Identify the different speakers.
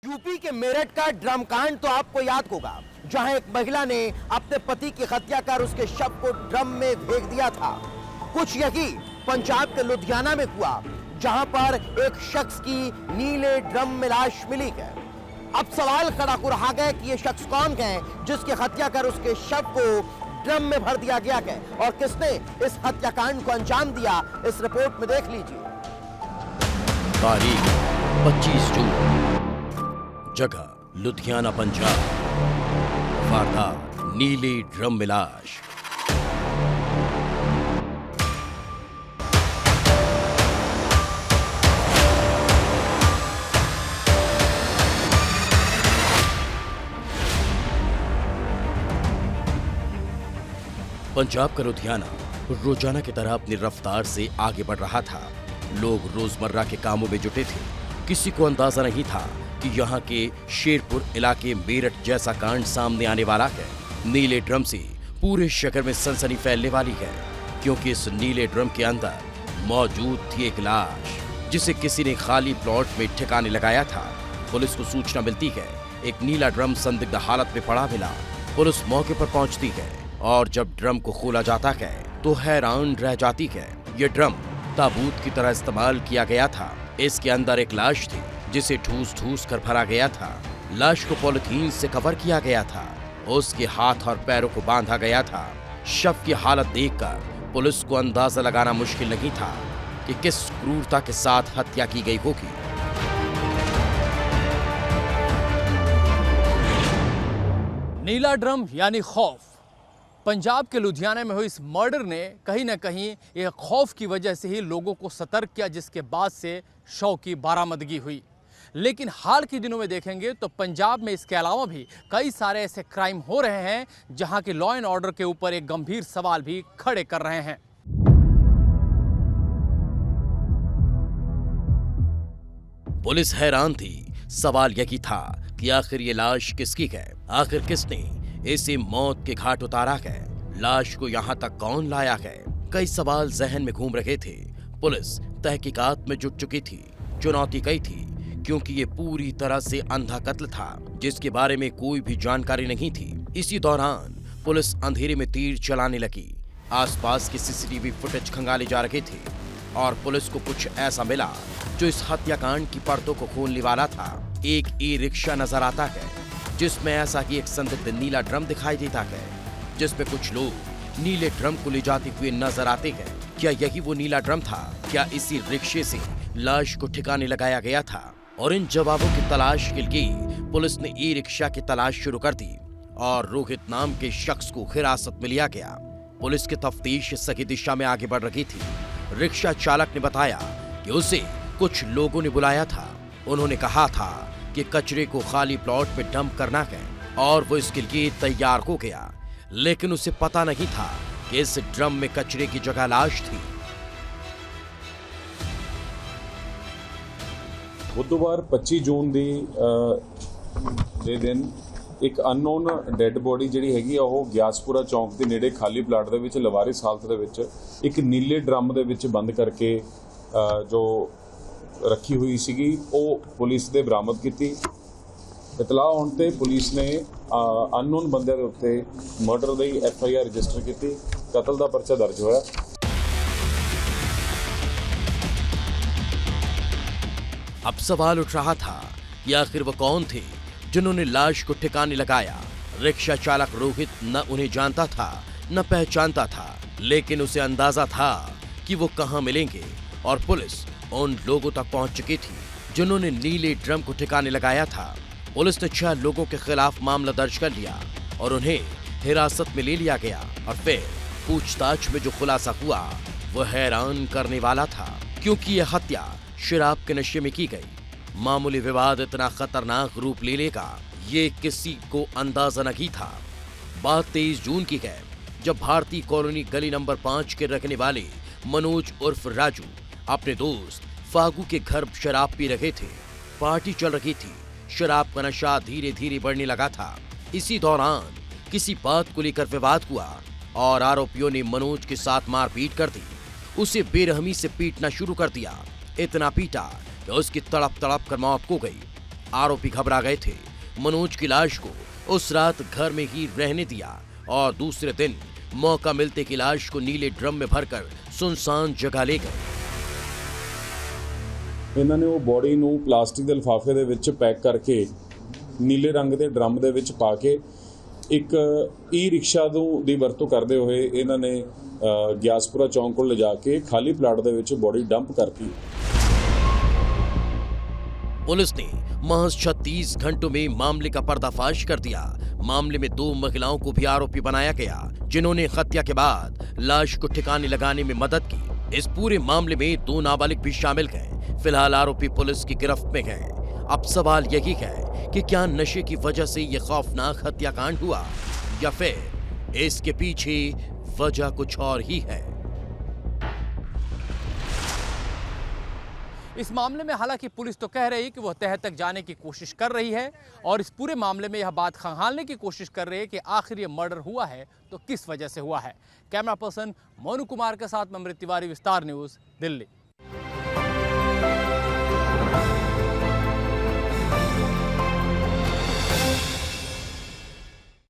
Speaker 1: UP के मेरठ का drum कांड तो आपको याद होगा, जहां एक महिला ने अपने पति की हत्या कर उसके शव को ड्रम में फेंक दिया था। कुछ यही पंजाब के लुधियाना में हुआ, जहां पर एक शख्स की नीले ड्रम में लाश मिली है। अब सवाल खड़ा हो रहा है कि ये शख्स कौन है जिसकी हत्या कर उसके शव को ड्रम में भर दिया गया है और किसने इस हत्याकांड को अंजाम दिया, इस रिपोर्ट में देख लीजिए।
Speaker 2: तारीख 25 जून, जगह लुधियाना पंजाब, वारदात नीली ड्रम में लाश। पंजाब का लुधियाना रोजाना की तरह अपनी रफ्तार से आगे बढ़ रहा था। लोग रोजमर्रा के कामों में जुटे थे। किसी को अंदाजा नहीं था कि यहाँ के शेरपुर इलाके मेरठ जैसा कांड सामने आने वाला है। नीले ड्रम से पूरे शहर में सनसनी फैलने वाली है, क्योंकि इस नीले ड्रम के अंदर मौजूद थी एक लाश, जिसे किसी ने खाली प्लॉट में ठिकाने लगाया था। पुलिस को सूचना मिलती है, एक नीला ड्रम संदिग्ध हालत में पड़ा मिला। पुलिस मौके पर पहुंचती है और जब ड्रम को खोला जाता है तो हैरान रह जाती है। ये ड्रम ताबूत की तरह इस्तेमाल किया गया था। इसके अंदर एक लाश थी जिसे ठूस ठूस कर भरा गया था। लाश को पॉलिथीन से कवर किया गया था। उसके हाथ और पैरों को बांधा गया था। शव की हालत देखकर पुलिस को अंदाजा लगाना मुश्किल नहीं था कि किस क्रूरता के साथ हत्या की गई होगी।
Speaker 3: नीला ड्रम यानी खौफ। पंजाब के लुधियाना में हुई इस मर्डर ने कहीं ना कहीं एक खौफ की वजह से ही लोगों को सतर्क किया, जिसके बाद से शव की बरामदगी हुई। लेकिन हाल के दिनों में देखेंगे तो पंजाब में इसके अलावा भी कई सारे ऐसे क्राइम हो रहे हैं जहां के लॉ एंड ऑर्डर के ऊपर एक गंभीर सवाल भी खड़े कर रहे हैं।
Speaker 2: पुलिस हैरान थी। सवाल यही था कि आखिर ये लाश किसकी है, आखिर किसने इसे मौत के घाट उतारा है, लाश को यहाँ तक कौन लाया है। कई सवाल जहन में घूम रहे थे। पुलिस तहकीकात में जुट चुकी थी। चुनौती कई थी, क्योंकि ये पूरी तरह से अंधा कत्ल था जिसके बारे में कोई भी जानकारी नहीं थी। इसी दौरान पुलिस अंधेरे में तीर चलाने लगी। आसपास के सीसीटीवी फुटेज खंगाले जा रहे थे और पुलिस को कुछ ऐसा मिला जो इस हत्याकांड की परतों को खोलने वाला था। एक ई रिक्शा नजर आता है जिसमें ऐसा ही एक संदिग्ध नीला ड्रम दिखाई देता है, जिसमें कुछ लोग नीले ड्रम को ले जाते हुए नजर आते हैं। क्या यही वो नीला ड्रम था? क्या इसी रिक्शे से लाश को ठिकाने लगाया गया था? और इन जवाबों की तलाश के लिए पुलिस ने ई रिक्शा की तलाश शुरू कर दी और रोहित नाम के शख्स को हिरासत में लिया गया। पुलिस की तफ्तीश सही दिशा में आगे बढ़ रही थी। रिक्शा चालक ने बताया कि उसे कुछ लोगों ने बुलाया था। उन्होंने कहा था कि कचरे को खाली प्लॉट में डंप करना है और वो इसके लिए तैयार हो गया, लेकिन उसे पता नहीं था कि इस ड्रम में कचरे की जगह लाश थी।
Speaker 4: बुधवार 25 जून ਦੇ ਦਿਨ ਇੱਕ ਅਨਨੋਨ ਡੈੱਡ ਬੋਡੀ ਜਿਹੜੀ ਹੈਗੀ ਆ ਉਹ ਗਿਆਸਪੁਰਾ ਚੌਂਕ ਦੇ ਨੇੜੇ ਖਾਲੀ ਪਲਾਟ ਦੇ ਵਿੱਚ ਲਵਾਰਿਸ ਹਾਲਤ ਦੇ ਵਿੱਚ ਇੱਕ ਨੀਲੇ ਡਰਮ ਦੇ ਵਿੱਚ ਬੰਦ ਕਰਕੇ ਜੋ ਰੱਖੀ ਹੋਈ ਸੀਗੀ ਉਹ ਪੁਲਿਸ ਦੇ ਬਰਾਮਦ ਕੀਤੀ। ਇਤਲਾਹ ਹੋਣ ਤੇ ਪੁਲਿਸ ਨੇ ਅਨਨੋਨ ਬੰਦੇ ਦੇ ਉੱਤੇ ਮਰਡਰ ਦੀ FIR ਰਜਿਸਟਰ ਕੀਤੀ। ਕਤਲ ਦਾ ਪਰਚਾ ਦਰਜ ਹੋਇਆ।
Speaker 2: अब सवाल उठ रहा था कि आखिर वो कौन थे जिन्होंने लाश को ठिकाने लगाया। रिक्शा चालक रोहित न उन्हें जानता था न पहचानता था, लेकिन उसे अंदाजा था कि वो कहां मिलेंगे और पुलिस उन लोगों तक पहुंच चुकी थी जिन्होंने नीले ड्रम को ठिकाने लगाया था। पुलिस ने 6 लोगों के खिलाफ मामला दर्ज कर लिया और उन्हें हिरासत में ले लिया गया और फिर पूछताछ में जो खुलासा हुआ वो हैरान करने वाला था, क्योंकि यह हत्या शराब के नशे में की गई। मामूली विवाद इतना खतरनाक रूप ले लेगा ये किसी को अंदाजा नहीं था। बात 23 जून की है, जब भारतीय कॉलोनी गली नंबर 5 के रहने वाले मनोज उर्फ राजू अपने दोस्त फागू के घर शराब पी रहे थे। पार्टी चल रही थी। शराब का नशा धीरे धीरे बढ़ने लगा था। इसी दौरान किसी बात को लेकर विवाद हुआ और आरोपियों ने मनोज के साथ मारपीट कर दी। उसे बेरहमी से पीटना शुरू कर दिया। इतना पीटा कि उसकी तड़प तड़प कर मौत हो गई। आरोपी घबरा गए थे। मनोज की लाश को उस रात घर में ही रहने दिया और दूसरे दिन मौका मिलते की लाश को नीले ड्रम में भरकर सुनसान जगह ले गए।
Speaker 4: ਇਹਨਾਂ ਨੇ ਉਹ ਬੋਡੀ ਨੂੰ ਪਲਾਸਟਿਕ ਦੇ ਲਿਫਾਫੇ ਦੇ ਵਿੱਚ ਪੈਕ ਕਰਕੇ ਨੀਲੇ ਰੰਗ ਦੇ ਡਰਮ ਦੇ ਵਿੱਚ ਪਾ ਕੇ ਇੱਕ ਈ ਰਿਕਸ਼ਾ ਦੀ ਵਰਤੋਂ ਕਰਦੇ ਹੋਏ ਇਹਨਾਂ ਨੇ ਗਿਆਸਪੁਰਾ ਚੌਂਕ ਕੋਲ ਲਿਜਾ ਕੇ ਖਾਲੀ ਪਲਾਟ ਦੇ ਵਿੱਚ ਬੋਡੀ ਡੰਪ ਕਰਤੀ।
Speaker 2: पुलिस ने महज 36 घंटों में मामले का पर्दाफाश कर दिया। मामले में 2 महिलाओं को भी आरोपी बनाया गया, जिन्होंने हत्या के बाद लाश को ठिकाने लगाने में मदद की। इस पूरे मामले में 2 नाबालिग भी शामिल हैं। फिलहाल आरोपी पुलिस की गिरफ्त में हैं। अब सवाल यही है कि क्या नशे की वजह से ये खौफनाक हत्याकांड हुआ या फिर इसके पीछे वजह कुछ और ही है।
Speaker 3: इस मामले में हालांकि पुलिस तो कह रही है कि वह तह तक जाने की कोशिश कर रही है और इस पूरे मामले में यह बात खंगालने की कोशिश कर रही है कि आखिर ये मर्डर हुआ है तो किस वजह से हुआ है। कैमरा पर्सन मोनू कुमार के साथ मैं अमृत तिवारी, विस्तार न्यूज़, दिल्ली।